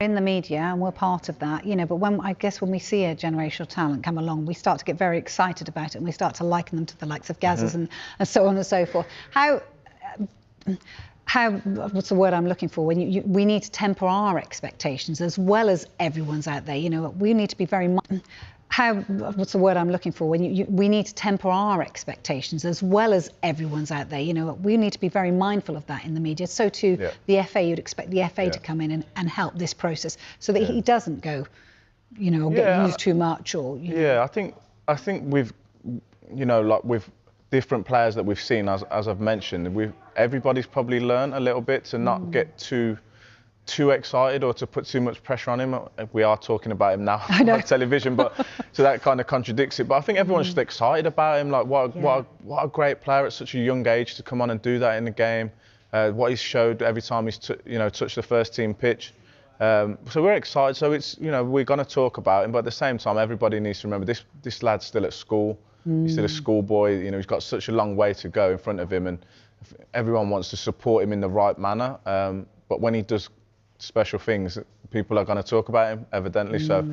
In the media, and we're part of that, but I guess when we see a generational talent come along, we start to get very excited about it, and we start to liken them to the likes of Gazas and so on and so forth. How what's the word I'm looking for? When we need to temper our expectations as well as everyone's out there. We need to be very what's the word I'm looking for? When we need to temper our expectations as well as everyone's out there. We need to be very mindful of that in the media. So too, the FA, you'd expect the FA to come in and help this process so that he doesn't go, or get used too much or. I think with, like with different players that we've seen, as I've mentioned, everybody's probably learned a little bit to not get too excited or to put too much pressure on him. We are talking about him now on television, but so that kind of contradicts it. But I think everyone's just excited about him. Like what a great player at such a young age to come on and do that in the game. What he's showed every time he's touched the first team pitch. So we're excited. So it's we're going to talk about him, but at the same time, everybody needs to remember this lad's still at school. He's still a schoolboy. He's got such a long way to go in front of him, and everyone wants to support him in the right manner. But when he does special things, people are going to talk about him, evidently. So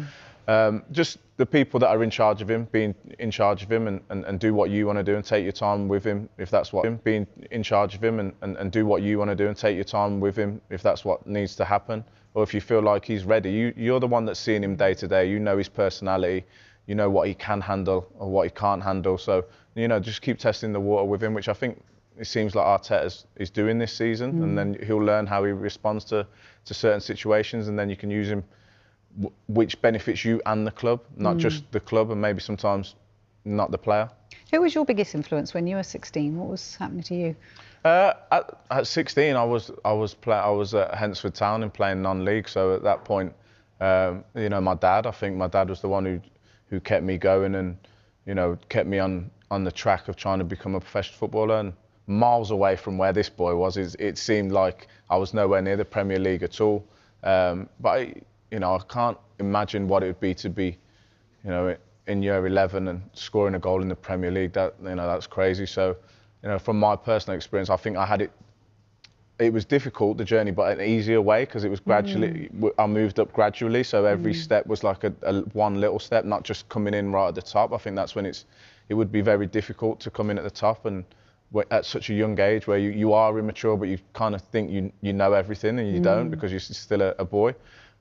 just the people that are in charge of him, being in charge of him and do what you want to do and take your time with him, if that's what being in charge of him and do what you want to do and take your time with him, if that's what needs to happen, or if you feel like he's ready. You're the one that's seeing him day to day. You know his personality, you know what he can handle or what he can't handle. So just keep testing the water with him, which I think it seems like Arteta is doing this season, and then he'll learn how he responds to certain situations, and then you can use him which benefits you and the club, not just the club, and maybe sometimes not the player. Who was your biggest influence when you were 16? What was happening to you? At 16, I was at Hensford Town and playing non-league. So at that point, my dad. I think my dad was the one who kept me going and kept me on the track of trying to become a professional footballer. And miles away from where this boy was, it seemed like I was nowhere near the Premier League at all. But I can't imagine what it would be to be, in year 11 and scoring a goal in the Premier League. That's crazy. So, from my personal experience, I think I had it. It was difficult, the journey, but an easier way because it was gradually. I moved up gradually, so every step was like a one little step, not just coming in right at the top. I think that's when it would be very difficult to come in at the top and at such a young age where you are immature, but you kind of think you know everything and you don't because you're still a boy.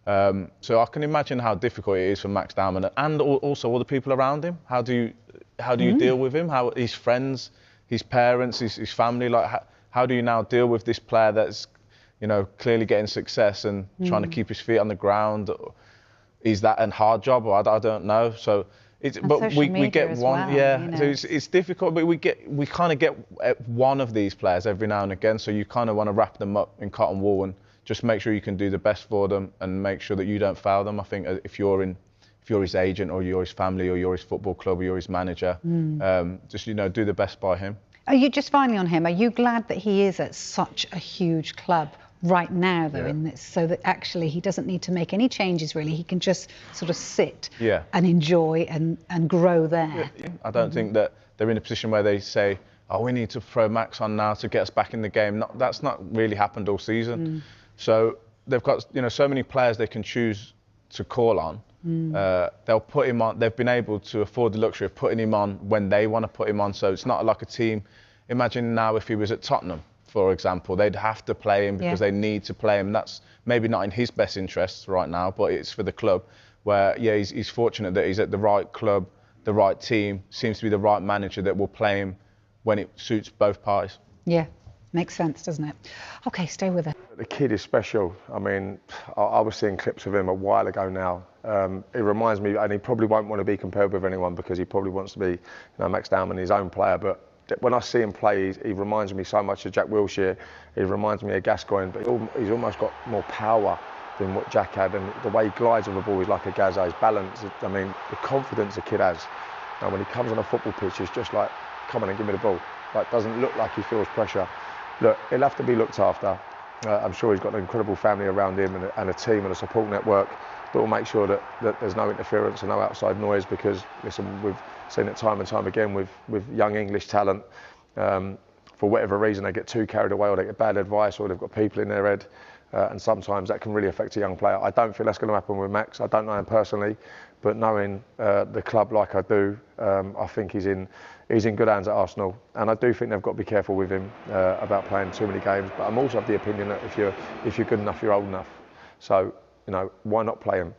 So I can imagine how difficult it is for Max Dowman and also all the people around him. How do you deal with him? How his friends, his parents, his family, like how do you now deal with this player that's clearly getting success and trying to keep his feet on the ground? Is that a hard job? Or I don't know. So we get one, So it's difficult, but we kind of get one of these players every now and again. So you kind of want to wrap them up in cotton wool and just make sure you can do the best for them and make sure that you don't fail them. I think if you're his agent or you're his family or you're his football club or you're his manager, just do the best by him. Are you just finally on him? Are you glad that he is at such a huge club right now, though, in this, so that actually he doesn't need to make any changes really? He can just sort of sit and enjoy and grow there. I don't think that they're in a position where they say, "Oh, we need to throw Max on now to get us back in the game." That's not really happened all season. So they've got so many players they can choose to call on. They'll put him on. They've been able to afford the luxury of putting him on when they want to put him on. So it's not like a team. Imagine now if he was at Tottenham, for example, they'd have to play him because they need to play him. That's maybe not in his best interests right now, but it's for the club. Where he's fortunate that he's at the right club, the right team. Seems to be the right manager that will play him when it suits both parties. Yeah. Makes sense, doesn't it? Okay, stay with it. The kid is special. I mean, I was seeing clips of him a while ago now. It reminds me, and he probably won't want to be compared with anyone because he probably wants to be, Max Dowman, his own player. But when I see him play, he reminds me so much of Jack Wilshere. He reminds me of Gascoigne, but he's almost got more power than what Jack had. And the way he glides on the ball is like a Gaza. His balance, I mean, the confidence the kid has. Now, when he comes on a football pitch, it's just like, come on and give me the ball. Like, doesn't look like he feels pressure. Look, he'll have to be looked after. I'm sure he's got an incredible family around him and a team and a support network that will make sure that there's no interference and no outside noise because, listen, we've seen it time and time again with young English talent. For whatever reason, they get too carried away or they get bad advice or they've got people in their head. and sometimes that can really affect a young player. I don't think that's going to happen with Max. I don't know him personally, but knowing the club like I do, I think he's in good hands at Arsenal, and I do think they've got to be careful with him about playing too many games. But I'm also of the opinion that if you're good enough, you're old enough. So, why not play him?